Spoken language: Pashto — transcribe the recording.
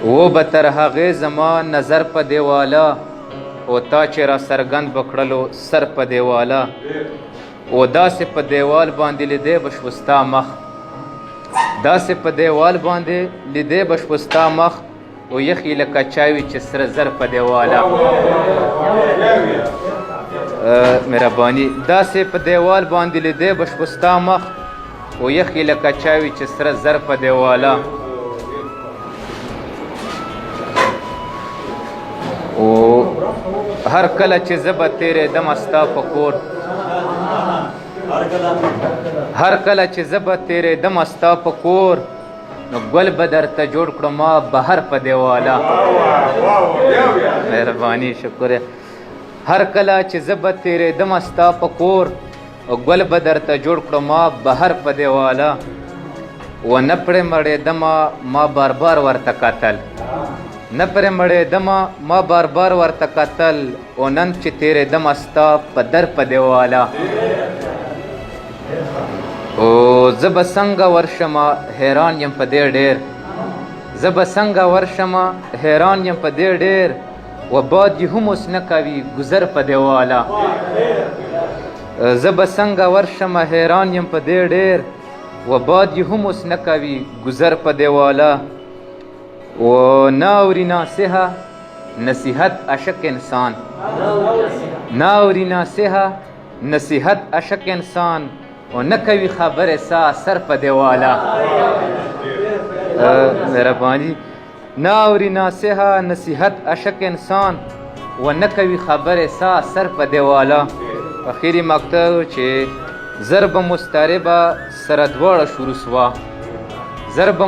و به تر هغې زما نظر په دیواله او تا چې را څرګند به کړلو سر په دیواله او داسې په دیوال باندې لیدی به شو ستا مخ داسې په دیوال باندې لیدی به شو ستا مخ او یخې لکه چاوي چې سره زر په دیواله مهرباني داسې په دیوال باندې لیدی به شو ستا مخ او یخې لکه چاوي چې سره زر په دیواله او هر کله چې زه به تېرېدمه ستا په کور هر کله چې زه به تېرېدمه ستا په کور نو ګل به درته جوړ کړم بهر په دیواله مهرباني شکر هر کله چې زه به تېرېدمه ستا په کور ګل به درته جوړ کړم بهر په دیواله و نه پرې مړېدمه ما بار بار ورته کتل نه پرې مړېدمه ما بار بار ورته کتل او نن چې تېرېدمه ستا په در په دیواله او زه به څنګه ورشمه حیران یم په دې ډېر زه به څنګه ورشمه حیران یم په دې ډېر و باد یې هم اوس نه کوي ګذر په دیواله زه به څنګه ورشمه حیران یم په دې ډېر و باد یې هم اوس نه کوي ګذر په دیواله و نه اوري ناصحه نصیحت عشق انسان نه اوري ناصحه نصیحت عشق انسان و نه کوي خبرې سا سر په دیواله مهرباني نه اوري ناصحه نصیحت عشق انسان و نه کوي خبرې سا سر په دیواله اخیری مقطع چې ضرب مستعربه سره دواړه شروع سوه ضرب